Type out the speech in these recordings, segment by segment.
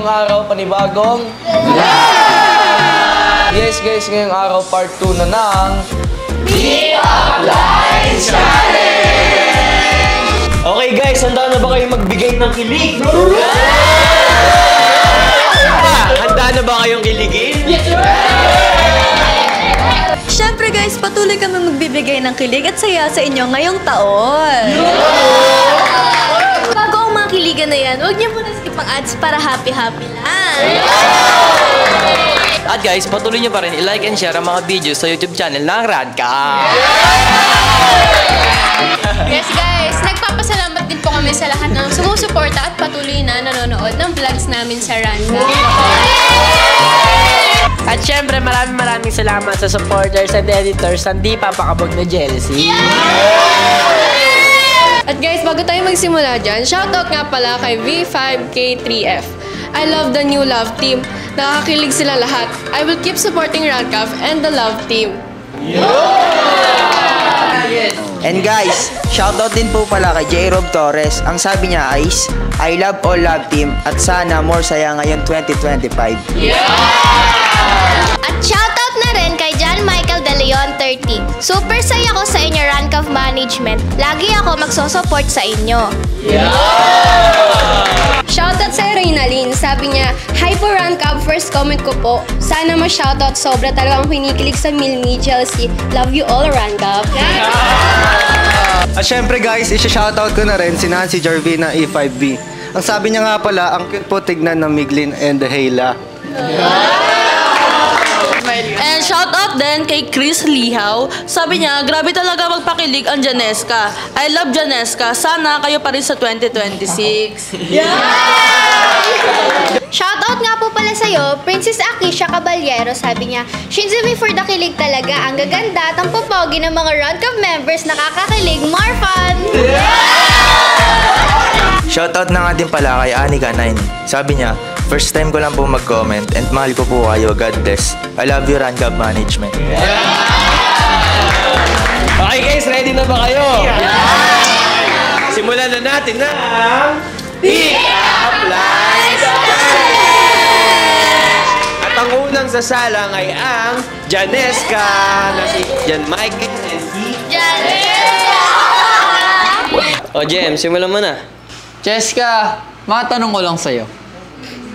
panibagong araw, panibagong Yes guys, ngayong araw part 2 na ng Pick Up Lines Challenge! Okay guys, handa na ba kayo magbigay ng kilig? Handa na ba kayong kiligin? Yes! Siyempre guys, patuloy kami magbibigay ng kilig at saya sa inyo ngayong taon. Bago ang mga kiligan na yan, huwag niyo muna skip ang ads para happy-happy lang. At guys, patuloy niyo pa rin i-like and share ang mga videos sa YouTube channel ng Radka. Yes guys, nagpapasalamat din po kami sa lahat ng sumusuporta at patuloy na nanonood ng vlogs namin sa Radka. At syempre, maraming salamat sa supporters and editors ng di papakabog na jealousy. At guys, bago tayo magsimula dyan, shoutout nga pala kay V5K3F. I love the new love team. Nakakakilig sila lahat. I will keep supporting Radcaf and the love team. And guys, shoutout din po pala kay J. Rob Torres. Ang sabi niya ay, I love all love team at sana more saya ngayon 2025. At shoutout na rin kay John Michael De Leon 30. Super saya ko sa inyo, Radcaf Management. Lagi ako magsosupport sa inyo. Shoutout sa Reynalyn. Sabi niya, hi po Radcaf, first comment ko po. Sana ma-shoutout, sobra talagang kinikilig sa Milmi Chelsea. Love you all, Radcaf. At syempre guys, isa-shoutout ko na rin si Nancy Jarvina E5B. Ang sabi niya nga pala, ang cute po tignan ng Miglin and the Hayla. And shoutout din kay Chris Lihaw. Sabi niya, grabe talaga magpakilig ang Janesca. I love Janesca. Sana kayo pa rin sa 2026. Shoutout nga po pala sa'yo, Princess Akisha Caballero. Sabi niya, Shinzumi for the kilig talaga. Ang gaganda at ang popogi ng mga Radcaf members. Nakakakilig, more fun! Shoutout na nga din pala kay Anika9. Sabi niya, first time ko lang po mag-comment and mahal ko po kayo. God bless. I love you, Radcaf Management. Okay guys, ready na ba kayo? Simulan na natin na Pick Up Lines Challenge! At ang unang sasalang ay ang Janesca na si Jan Michael and si Janesca! O Jem, simulan mo na. Jessica, makatanong ko lang sa'yo.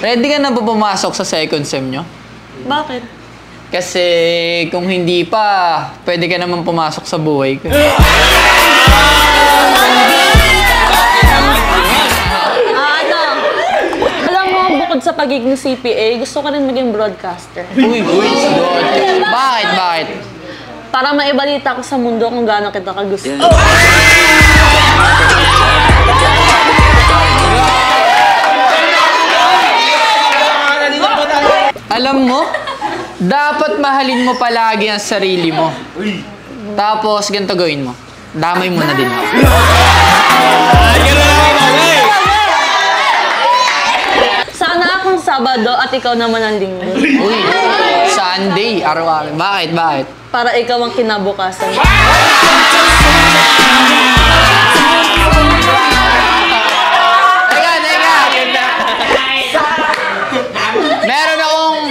Ready ka na ba pumasok sa second sem nyo? Bakit? Kasi kung hindi pa, pwede ka naman pumasok sa buhay ko. Alam mo, bukod sa pagiging CPA, gusto ko rin maging broadcaster. Uy, good. Bakit? Para maibalita ko sa mundo kung gaano kita kagusto. Alam mo, dapat mahalin mo palagi ang sarili mo. Tapos, ganito gawin mo. Damay mo na din ako. Sana akong Sabado at ikaw naman ang Linggo. Uy, Sunday, araw-araw. Bakit? Para ikaw ang kinabukasan. Teka. Meron akong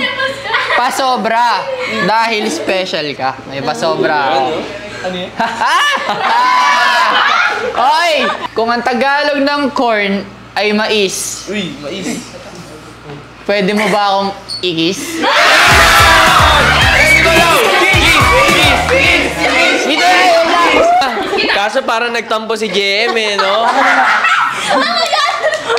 pasobra dahil special ka. May pasobra ako. Ano yun? Oy! Kung ang Tagalog ng corn ay mais. Uy, mais. Pwede mo ba akong ikis? Kaso parang nagtampo si JM eh, no?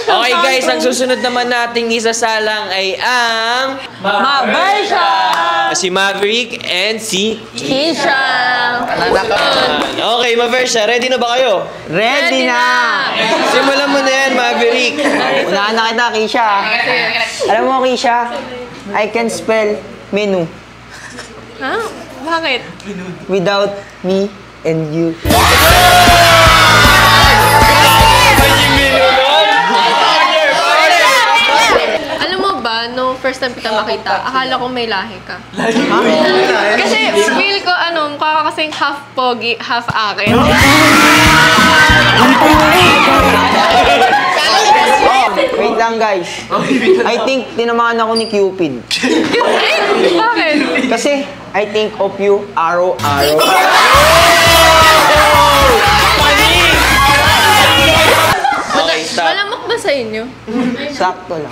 Okay guys, ang susunod naman nating isasalang ay ang Mabarsha! Si Maverick and si Kisha! Okay, Maversha, ready na ba kayo? Ready na! Simulan mo na yan, Maverick. Unahan na kita, Kisha. Alam mo, Kisha, I can spell menu Ha? Bakit? without me and you. Alam mo ba, nung first time kita makita, akala ko may lahi ka. Kasi feel ko, mukha ka kasing half pogi, half akin. Wait lang guys. Guys, I think tinamaan ako ni Cupid. Bakit? Kasi, I think of you, araw-araw. Okay, stop. Malamok ba sa inyo? Sakto lang.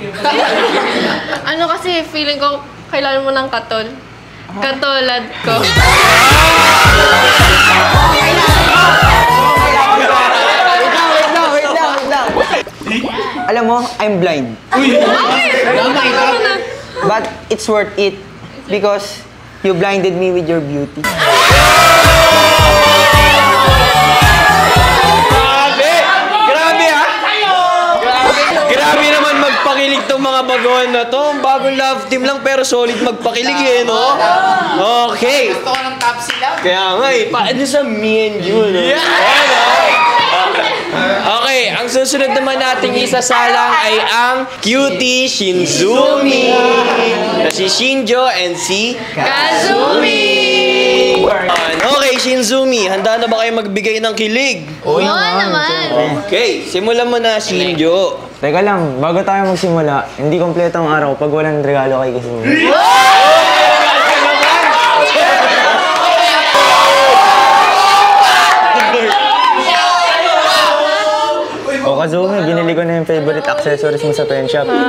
Ano kasi, feeling ko, kailangan mo ng katol. Katulad ko. Wait lang. Alam mo, I'm blind. But it's worth it because you blinded me with your beauty. Grabe ha? Grabe naman magpakilig tong mga baguhan na to. Bagong love team lang pero solid magpakilig eh, no? Okay. Gusto ko ng top sila. Kaya nga eh, paano sa me and you, no? Okay, ang susunod naman nating isasalang ay ang Cutie Shinzumi na si Shinjo and si Kazumi! Okay, Shinzumi, handa na ba kayo magbigay ng kilig? Oo naman. Okay, simulan mo na, Shinjo. Teka lang, bago tayo magsimula, hindi kompleto ang araw pag walang regalo kay Kazumi. O Kazumi, binili ko na yung favorite accessories mo sa pen shop. Grabe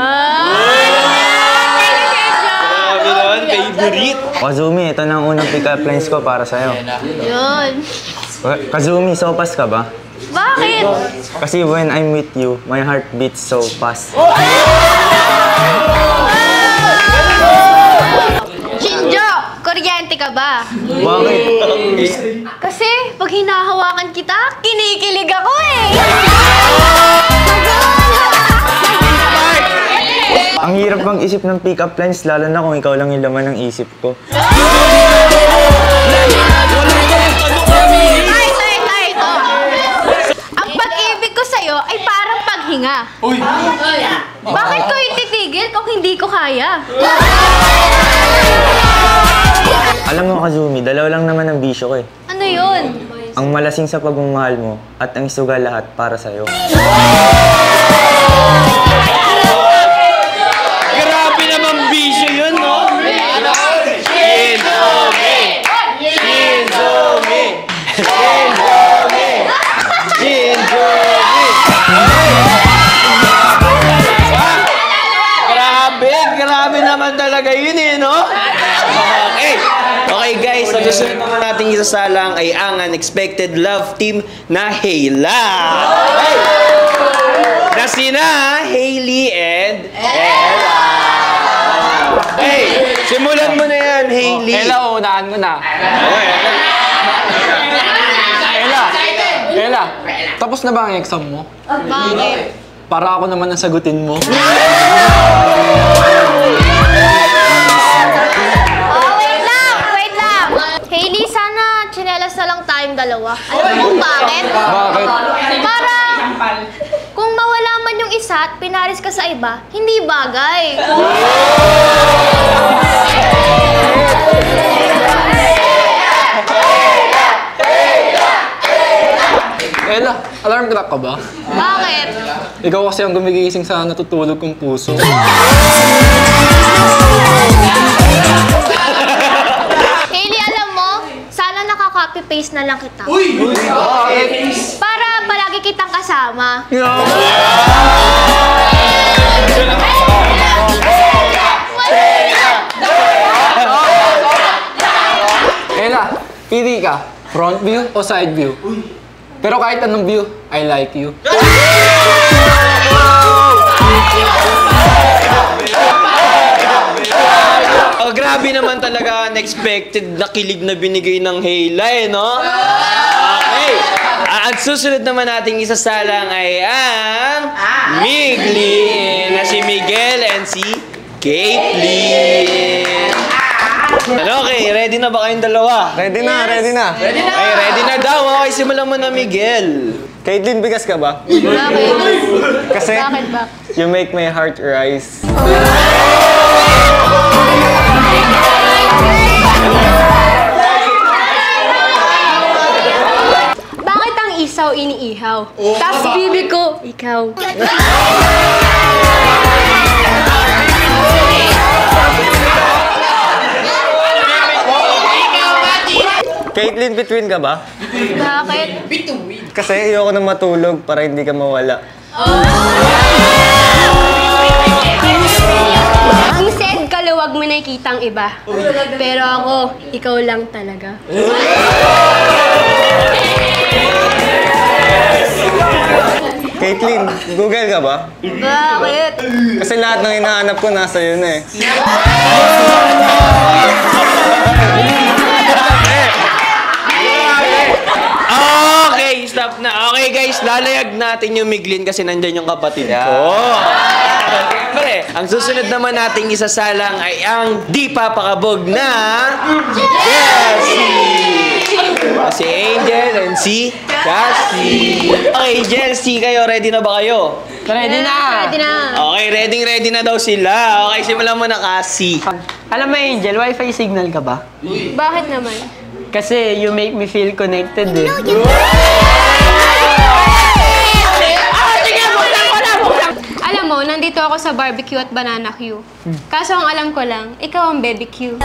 naman, favorite. Kazumi, ito na ang unang pick-up lines ko para sa'yo. Yun. Kazumi, sopas ka ba? Bakit? Kasi when I'm with you, my heart beats so fast. Shinjo, kuryente ka ba? Bakit? Kasi pag hinahawakan kita, kinikilig ako eh. Ang hirap bang isip ng pick-up lines, lalo na kung ikaw lang yung laman ng isip ko. Ito. Ang pag-ibig ko sa'yo ay parang paghinga. Bakit ko ititigil kung hindi ko kaya? Alam mo Kazumi, dalawa lang naman ang bisyo ko eh. Ano yun? Ang malasing sa pagmamahal mo at ang isugal lahat para sa'yo. Grabe naman bisyo yun, no? Shinzumi! Shinzumi! Shinzumi! Shinzumi! Grabe naman talaga yun eh, no? Okay guys, ang susunod naman nating isasalang ay ang unexpected love team na Hayla. Na sina Hailey and Ella. Hey, simulan mo na yan, Hailey. Ella, unahan mo na. Ella, tapos na ba ang exam mo? Bakit? Para ako naman ang sagutin mo. Wait lang. Hailey, sana tsinelas na lang tayong dalawa. Alam mo kung bakit? Bakit? Para kung mawala man yung isa at pinaris ka sa iba, hindi bagay. Ella, alarm clock ka ba? Bakit? Ikaw kasi ang gumigising sa natutulog kong puso. Hailey, alam mo, sana nakaka-copy-paste na lang kita. Para palagi kitang kasama. Ella, pili ka. Front view o side view? Pero kahit anong view, I like you. Oh, grabe naman talaga unexpected na kilig na binigay ng Hayla eh, no? Okay. At susunod naman nating isasalang ay ang Migli na si Miguel and si Caitlyn. Okay, ready na ba kayong dalawa? Ready na. Ay, ready na daw. Okay, simulan mo na, Miguel. Caitlyn, bigas ka ba? Bakit? Kasi Bakit ba? you make my heart rise. Bakit ang isaw iniihaw? Tapos bibi ko, ikaw. Caitlyn, between ka ba? Bakit? Kasi ayoko nang matulog para hindi ka mawala. Ang sad ka, luwag mo nakikita ang iba. Pero ako, ikaw lang talaga. Caitlyn, Google ka ba? Bakit? Kasi lahat ng hinahanap ko nasa yun eh. Okay, stop na. Okay guys, lalayag natin yung Miglin kasi nandyan yung kapatid ko. Siyempre, ang susunod naman nating isasalang ay ang di papakabog na Chelsea! Si Angel and si Cassie. Okay, Chelsea, kayo, ready na ba kayo? Ready na! Ready na. Okay, ready na daw sila. Okay, simulan mo na, Cassie. Alam mo, Angel, wifi signal ka ba? Bakit naman? Kasi you make me feel connected eh. Alam mo, nandito ako sa barbecue at banana queue. Kaso ang alam ko lang, ikaw ang baby queue.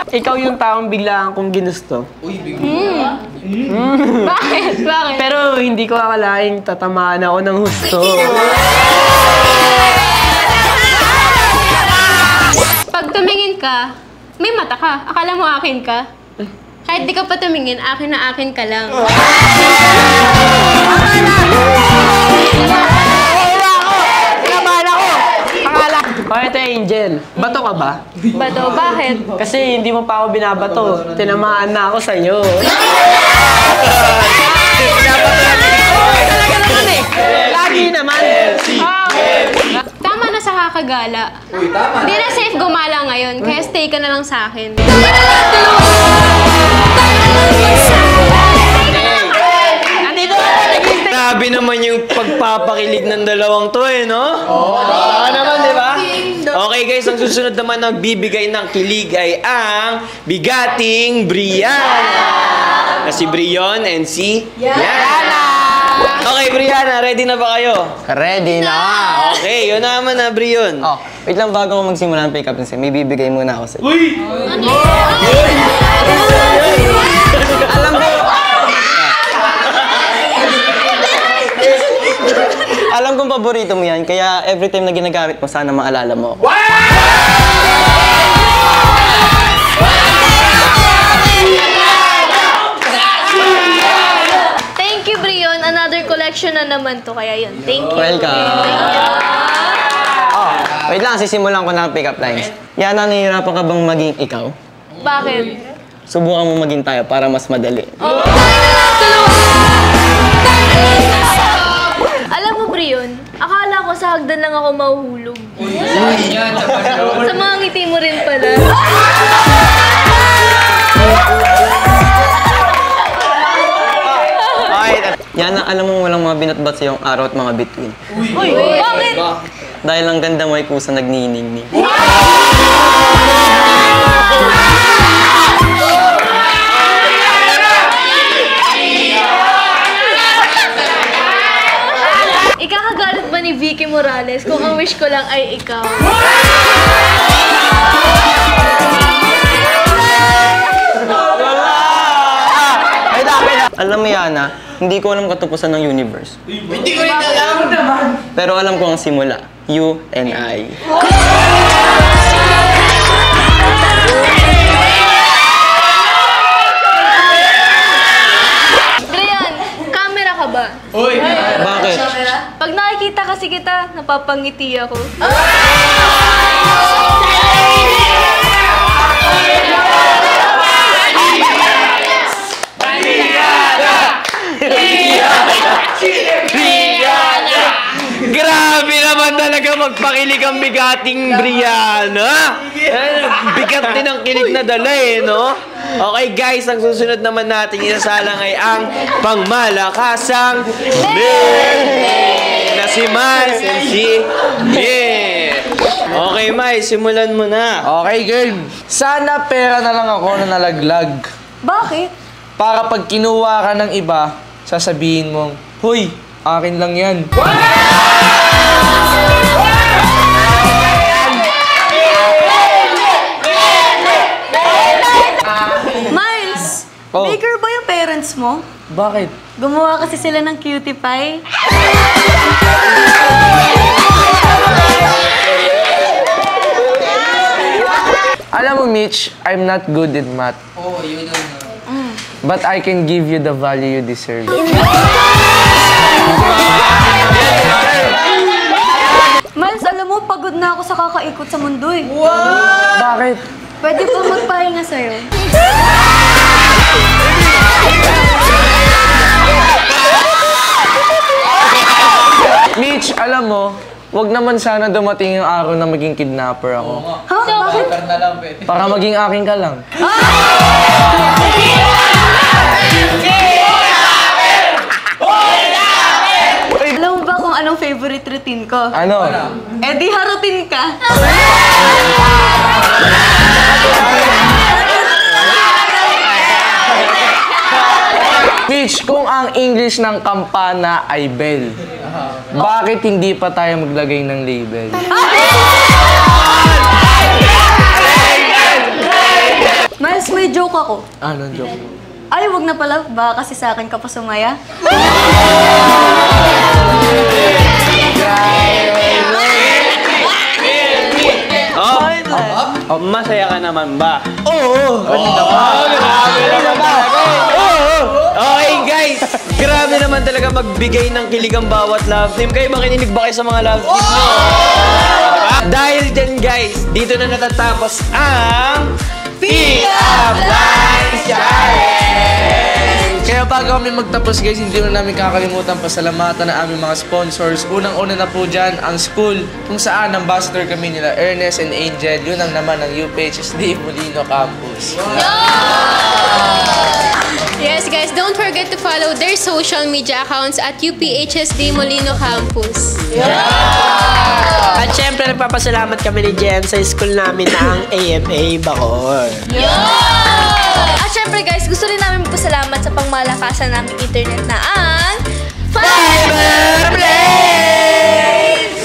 Ikaw yung taong biglaan kong ginusto. Bakit? Bakit? Pero hindi ko akalaing tatamaan ako ng husto. Pag tumingin ka, may mata ka. Akala mo akin ka? Kahit di ka pa tumingin, akin na akin ka lang. O ito, Angel. Bato ka ba? Bato, bakit? Kasi hindi mo pa ako binabato. Tinamaan na ako sa'yo. Talaga naman eh. Lagi naman. Tama na sa kakagala. Di na safe gumala ngayon, kaya stay ka na lang sa akin. Grabe naman yung pagpapakilig ng dalawang to eh, no? Oo. Naman, di ba? Okay guys, ang susunod naman na bibigay ng kilig ay ang bigating Brianna. Na si Brion and si Yana. Okay, Brianna, ready na ba kayo? Ready na! Okay, yun naman na, Brion. Oh, wait lang bago ako magsimula ng pick-up natin, may bibigay muna ako sa'yo. Alam kong paborito mo yan, kaya every time na ginagamit mo, sana maalala mo. Thank you, Brion. Another collection na naman to. Kaya yun. Thank you. Welcome. Oh, wait lang, sisimulan ko na ang pick-up lines. Yana, nahihirapan ka bang maging ikaw? Bakit? Subukan mo maging tayo para mas madali. Alam mo, Brion, akala ko sa hagdan lang ako mahuhulog. Sa mga ngiti mo rin pala. Yana, alam mo walang mga binatbat sa iyong araw at mga bituin. Uy, bakit? Dahil ang ganda mo ay kusa nagniningning. Ikakagalit ba ni Vicky Morales kung ang wish ko lang ay ikaw? Alam mo, Yana, hindi ko alam katupusan ng universe. Hindi ko rin alam. Pero alam ko ang simula. You and I. Brian, camera ka ba? Bakit? Pag nakikita kasi kita, napapangiti ako. Grabe naman talaga magpakilig ang bigating Brianna. Bigat din ang kilig na dala eh, no? Okay guys, ang susunod naman natin isasalang ay ang pangmalakasang na si Miles and si Mir. Okay, Miles, simulan mo na. Okay, game. Sana pera na lang ako na nalaglag. Bakit? Para pag kinuha ka ng iba, sasabihin mong, Hoy, akin lang yan. Oh. Baker ba yung parents mo? Bakit? Gumawa kasi sila ng cutie pie. Alam mo, Mitch, I'm not good in math. Oh, you don't know. But I can give you the value you deserve. Miles, alam mo, pagod na ako sa kakaikot sa mundo eh. Bakit? Pwede pa magpahinga sa'yo. Mitch, alam mo, wag naman sana dumating yung araw na maging kidnapper ako. Ha? Bakit? Para maging akin ka lang. Alam mo ba kung anong favorite routine ko? Ano? Eh di harutin ka. Mitch, kung ang English ng kampana ay bell, bakit hindi pa tayo maglagay ng label? Miles, may joke ako. Anong joke? Ay, wag na pala. Baka kasi sa akin ka pa sumaya. Oh, masaya ka naman ba? Oo! Okay guys, grabe naman talaga magbigay ng kilig ang bawat love team. Kayo ba kinilig ba kayo sa mga love team nyo? Diba? Dahil dyan guys, dito na natatapos ang Pick Up Lines Challenge! Kaya bago kami magtapos guys, hindi na namin kakalimutan pasalamatan ang aming mga sponsors. Unang-una na po dyan, ang school, kung saan ambassador kami nila Ernest and Angel. Yun ang naman ang UPHSD Molino Campus. Yes, guys, don't forget to follow their social media accounts at UPHSD Molino Campus. At syempre, nagpapasalamat kami ni Jen sa school namin na ang AMA Bacoor. At syempre guys, gusto rin namin magpasalamat sa pangmalakasan naming internet na ang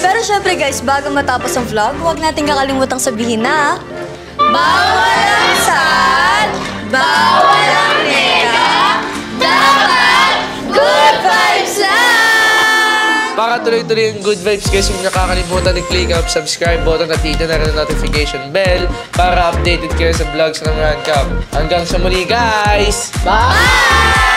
Pero syempre guys, bago matapos ang vlog, huwag natin kakalimutang sabihin na bawal ang sad, bawal ang nega, dapat good vibes lang! Para tuloy-tuloy yung good vibes guys, huwag nakakalimutan i-click up, subscribe button at hit na rin ang notification bell para updated kayo sa vlogs ng Run Cup. Hanggang sa muli guys! Bye!